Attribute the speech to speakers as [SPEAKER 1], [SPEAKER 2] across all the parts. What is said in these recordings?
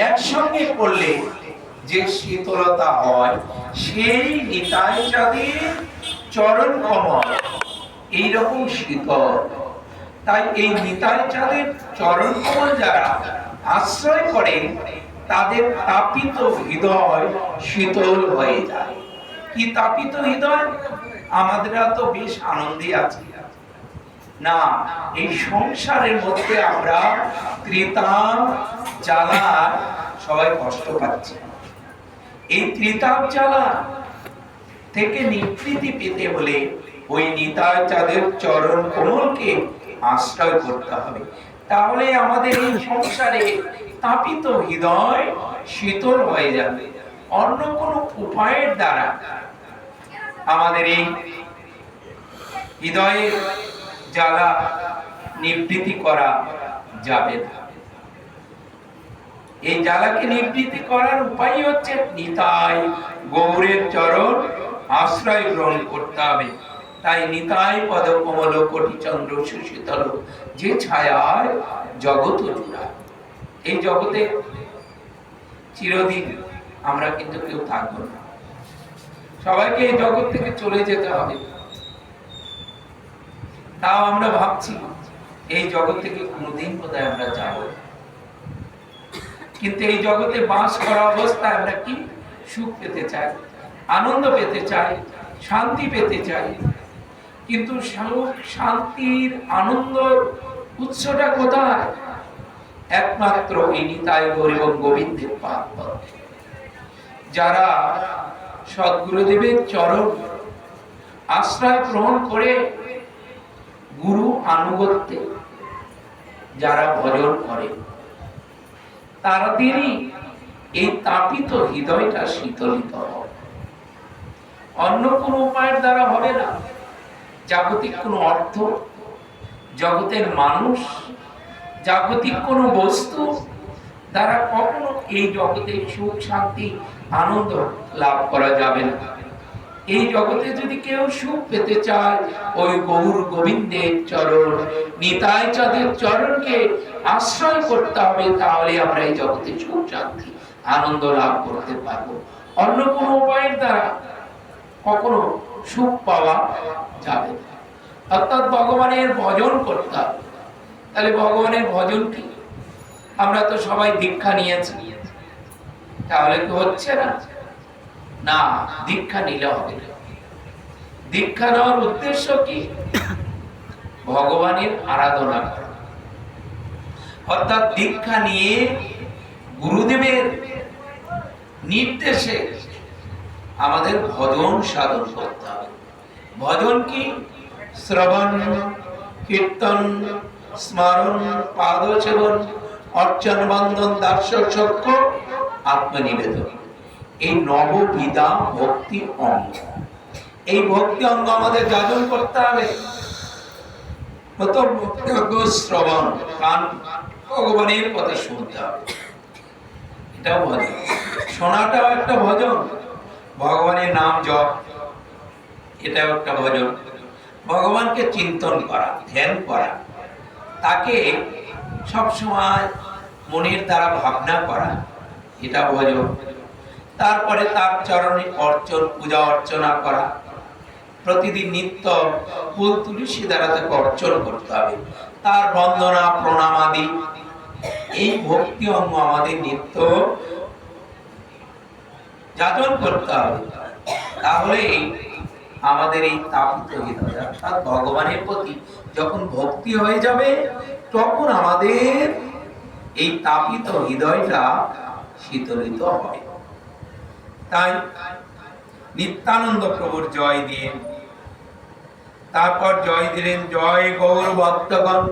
[SPEAKER 1] একসঙ্গে করলে যে শীতলতা হয়, সেই নিতাই চাঁদের চরণ কমল এইরকম শীতল। তাই এই নিতাই চাঁদের চরণ কমল যারা আশ্রয় করে, তাদের তাপিত হৃদয় শীতল হয়ে যায়। কি তাপিত হৃদয়? আমাদের তো বেশ আনন্দে আছি না, এই সংসারের মধ্যে আমরা ত্রিতাপ জ্বালা সবাই কষ্ট পাচ্ছি। এই ত্রিতাপ জ্বালা থেকে নিবৃত্তি পেতে হলে ওই নিতাই চাঁদের চরণ কমলকে আশ্রয় করতে হবে। তাহলে আমাদের এই সংসারে তাপিত হৃদয় শীতল হয়ে যাবে। অন্য কোনো উপায়ের দ্বারা আমাদের এই হৃদয়ের জ্বালা নিবৃত্তি করা যাবে না। এই জ্বালাকে নিবৃত্তি করার উপায় হচ্ছে নিতাই গৌরের চরণ আশ্রয় গ্রহণ করতে হবে। তাই নিতাই পদ কমল কোটি চন্দ্র সুশীতল, যে ছায়ায় জগৎ জুড়া। এই জগতে চিরদিন আমরা কিন্তু কেউ থাকবো না, সবাইকে এই জগৎ থেকে চলে যেতে হবে। তাও আমরা ভাবছি এই জগৎ থেকে কোনোদিন বোধহয় আমরা যাব। কিন্তু এই জগতে বাস করা অবস্থায় আমরা কি সুখ পেতে চাই, আনন্দ পেতে চাই, শান্তি পেতে চাই। কিন্তু সুখ শান্তির আনন্দ উৎসটা কোথায়? একমাত্র এই নিতাই গৌর এবং গোবিন্দের পাদ পদ্মে। যারা সদ্গুরুদেবের চরণ আশ্রয় গ্রহণ করে গুরু আনুগত্যে যারা ভজন করে, তাদেরই এই তাপিত হৃদয়টা শীতলিত হবে। অন্য কোন উপায়ের দ্বারা হবে না। জাগতিক কোন অর্থ, জগতের মানুষ, জাগতিক কোন বস্তু দ্বারা কখনো এই জগতে সুখ শান্তি আনন্দ লাভ করা যাবে না। এই জগতে যদি কেউ সুখ পেতে চায়, ওই গৌর গোবিন্দের চরণ নিতাই চাঁদের চরণকে আশ্রয় করতে হবে। তাহলে আমরা এই জগতে সুখ শান্তি আনন্দ লাভ করতে পারবো। অন্য কোন উপায়ের দ্বারা কখনো সুখ পাওয়া যাবে না। অর্থাৎ ভগবানের ভজন করতে হবে। তাহলে ভগবানের ভজন কি? আমরা তো সবাই দীক্ষা নিয়েছি, তাহলে কি হচ্ছে না? না, দীক্ষা নিলে হবে না। দীক্ষা নেওয়ার উদ্দেশ্য কি? ভগবানের আরাধনা করা। অর্থাৎ দীক্ষা নিয়ে গুরুদেবের নির্দেশে আমাদের ভজন সাধন করতে হবে। ভজন কি? শ্রবণ, কীর্তন, স্মরণ, পাদ সেবন, অর্চন, বন্দন, দার্শন, সখ্য, আত্মনিবেদন। এই নববিধা ভক্তি অঙ্গ। এই ভক্তি অঙ্গ আমাদের যাজন করতে হবে। প্রথম ভক্তি অঙ্গ শ্রবণ, কান ভগবানের কথা শুনতে হবে, এটাও ভজন। শোনাটাও একটা ভজন। ভগবানের নাম জপ, এটাও একটা ভজন। ভগবানকে চিন্তন করা, ধ্যান করা, তাকে সবসময় মনের দ্বারা ভাবনা করা, এটা ভজন। তারপরে তার চরণে অর্চন, পূজা অর্চনা করা। প্রতিদিন নিত্য ফুল তুলসী দ্বারা তাকে অর্চন করতে হবে। তার বন্দনা প্রণাম আদি, এই ভক্তি অঙ্গ আমাদের নিত্য যাজন করতে হবে। তাহলে আমাদের এই তাপিত হৃদয় অর্থাৎ ভগবানের প্রতি যখন ভক্তি হয়ে যাবে, তখন আমাদের এই তাপিত হৃদয়টা শীতলিত হবে। তাই নিত্যানন্দ প্রভুর জয় দিয়ে তারপর জয় দিলেন, জয় গৌর ভক্তগণ,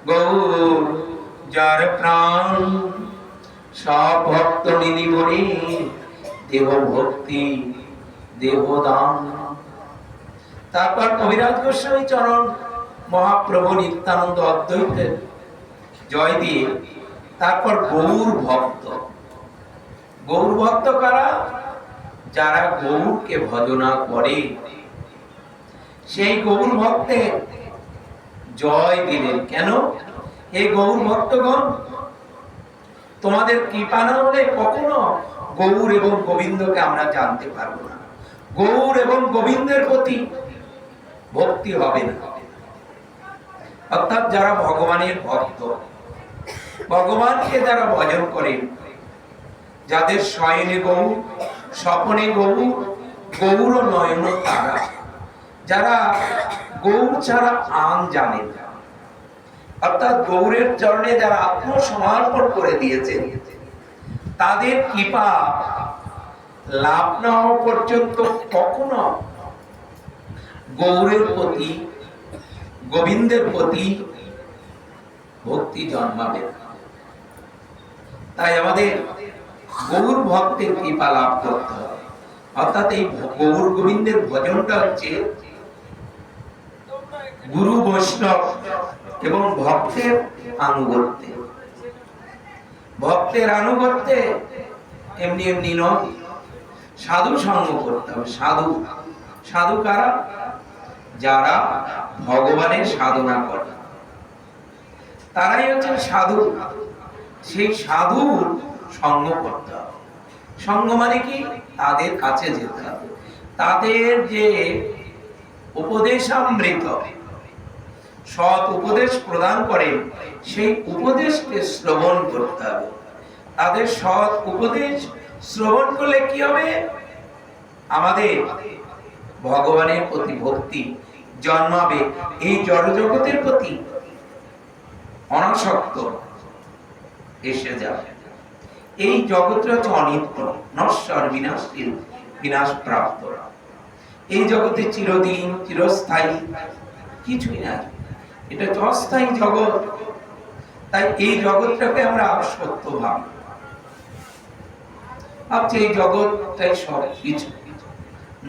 [SPEAKER 1] গৌর যার প্রাণ, সব ভক্ত নিধি বলি, দেহ ভক্তি দেহ দান। তারপর কবিরাজ গোস্বামী চরণ মহাপ্রভু নিত্যানন্দ অদ্বৈতের জয় দিয়ে তারপর গৌর ভক্ত। গৌর ভক্ত কারা? যারা গৌরকে ভজনা করে। সেই গৌর ভক্তের জয় দিলেন। কেন? এই গৌর ভক্তগণ তোমাদের কৃপা না হলে কখনো গৌর এবং গোবিন্দকে আমরা জানতে পারবো না। গৌর এবং গোবিন্দের প্রতি ভক্তি হবে না। অর্থাৎ যারা ভগবানের ভক্ত, ভগবানকে যারা ভজন করে, যাদের শয়নে গৌর, স্বপনে গৌর, গৌর নয়ন তারা, যারা গৌর ছাড়া আন জানে না, অর্থাৎ গৌরের চরণে যারা আত্মসমর্পণ করে দিয়েছেন, তাদের কৃপা লাভ না হওয়া পর্যন্ত কখনো গৌরের প্রতি, গোবিন্দের প্রতি ভক্তি জন্মাবে না। তাই আমাদের গৌর ভক্তের কৃপা লাভ করতে হবে। অর্থাৎ এই গৌর গোবিন্দের ভজনটা হচ্ছে গুরু বৈষ্ণব এবং ভক্তের আনুগত্যে। ভক্তের আনুগত্যে এমনি এমনি নয়, সাধু সঙ্গ করতে হবে। সাধু, সাধু কারা? যারা ভগবানের সাধনা করে, তারাই হচ্ছে সাধু। সেই সাধুর সঙ্গ করতে হবে। সঙ্গ মানে কি? তাদের কাছে যেতে হবে, তাদের যে উপদেশামৃত, সৎ উপদেশ প্রদান করেন, সেই উপদেশকে শ্রবণ করতে হবে। তাদের সৎ উপদেশ শ্রবণ করলে কি হবে? আমাদের ভগবানের প্রতি ভক্তি জন্মাবে, এই জড় জগতের প্রতি অনাসক্ত এসে যাবে। এই জগৎটা হচ্ছে অনিত্য, নশ্বর, বিনাশশীল, বিনাশ প্রাপ্ত। এই জগতে চিরদিন, চিরস্থায়ী কিছুই নাই, এটা হচ্ছে অস্থায়ী জগৎ। তাই এই জগৎটাকে আমরা সত্য ভাবি, ভাবছি এই জগৎটাই সব কিছু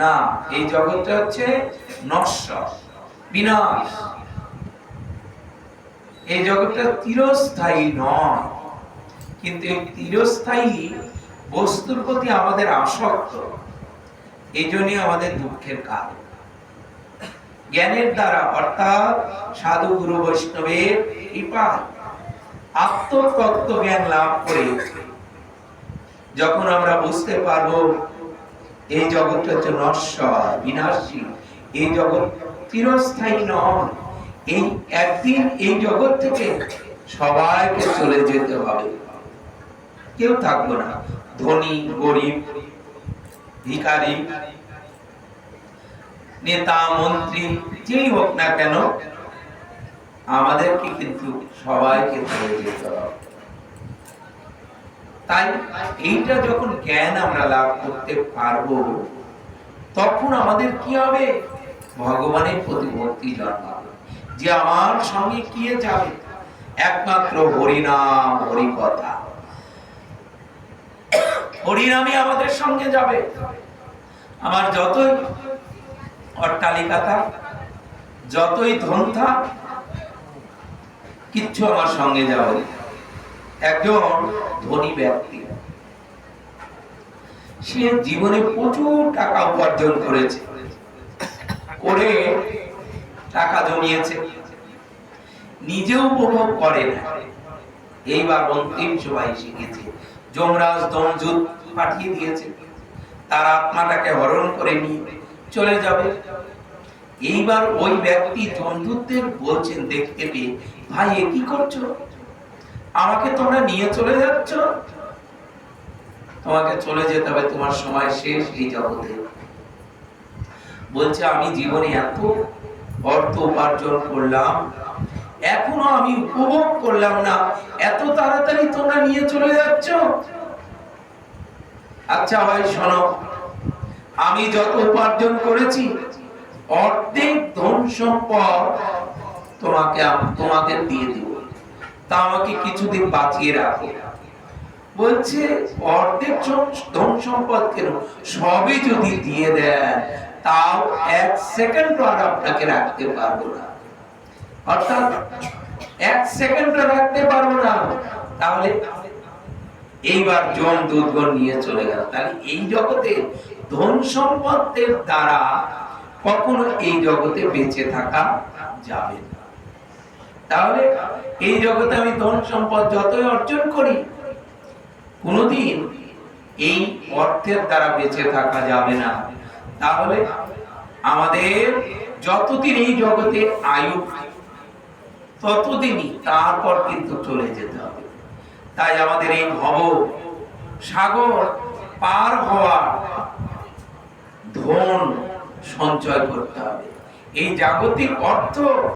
[SPEAKER 1] না। এই জগৎটা হচ্ছে নশ্বর, বিনাশ। এই জগৎটা চিরস্থায়ী নয়, কিন্তু এই চিরস্থায়ী বস্তুর প্রতি আমাদের আসক্ত, এই জন্যই আমাদের দুঃখের কারণ। জ্ঞানের দ্বারা, অর্থাৎ সাধু গুরু বৈষ্ণবের কৃপা, আত্মতত্ত্ব জ্ঞান লাভ করে যখন আমরা বুঝতে পারবো এই জগৎটা হচ্ছে নশ্বর, বিনাশী, এই জগৎ চিরস্থায়ী নয়, এই একদিন এই জগৎ থেকে সবাইকে চলে যেতে হবে, কেউ থাকবো না। ধনী, গরিব, ভিখারি, নেতা, মন্ত্রী, যেই হোক না কেন, আমাদেরকে কিন্তু সবাইকে চলে যেতে হবে। তাই এইটা যখন জ্ঞান আমরা লাভ করতে পারবো, তখন আমাদের কি হবে? ভগবানের প্রতি ভক্তি জন্মাবে, যে আমার সঙ্গে কি যাবে? একমাত্র হরিনাম, হরিকথা, হরিনামই আমাদের সঙ্গে যাবে। আমার যতই অট্টালিকা থাক, যতই ধন থাক, কিচ্ছু আমার সঙ্গে যাবে। একজন ধনী ব্যক্তি, সে জীবনে প্রচুর টাকা উপার্জন করেছে, করে টাকা জমিয়েছে, নিজেও উপভোগ করে না। এইবার অন্তিম সময় শিখেছে, যমরাজ দমযুদ্ধ পাঠিয়ে দিয়েছে, তার আত্মাটাকে হরণ করে নিয়ে চলে যাবে। এইবার ওই ব্যক্তি যমদূতদের বলছেন দেখতে পেয়ে, ভাই এ কি করছো? আমাকে তোমরা নিয়ে চলে যাচ্ছ? তোমাকে চলে যেতে হবে, তোমার সময় শেষ এই জগতে। বলছে আমি জীবনে এত অর্থ উপার্জন করলাম, এখনো আমি উপভোগ করলাম না, এত তাড়াতাড়ি তোমরা নিয়ে চলে যাচ্ছ? আচ্ছা ভাই শোনো, আমি যত উপার্জন করেছি অর্ধেক ধন সম্পদ তোমাকে দিয়ে দিব, তা আমাকে কিছুদিন বাঁচিয়ে রাখো। বলছে অর্ধেক ধন সম্পদ কেন, সবই যদি দিয়ে দেন তাও এক সেকেন্ড আর আপনাকে রাখতে পারবো না। অর্থাৎ এক সেকেন্ড রাখতে পারবো না। তাহলে এইবার যমদূতগণ নিয়ে চলে গেল। তাহলে এই জগতে ধন সম্পদের দ্বারা কখনো এই জগতে বেঁচে থাকা যাবে না। তাহলে এই জগতে আমি ধন সম্পদ যতই অর্জন করি, কোনোদিন এই অর্থের দ্বারা বেঁচে থাকা যাবে না। তাহলে আমাদের যতদিন এই জগতে আয়ু ততদিনই, তারপর কিন্তু চলে যেতে হবে। তাই আমাদের এই ভব সাগর পার হওয়ার ধন সঞ্চয় করতে হবে। এই জাগতিক অর্থ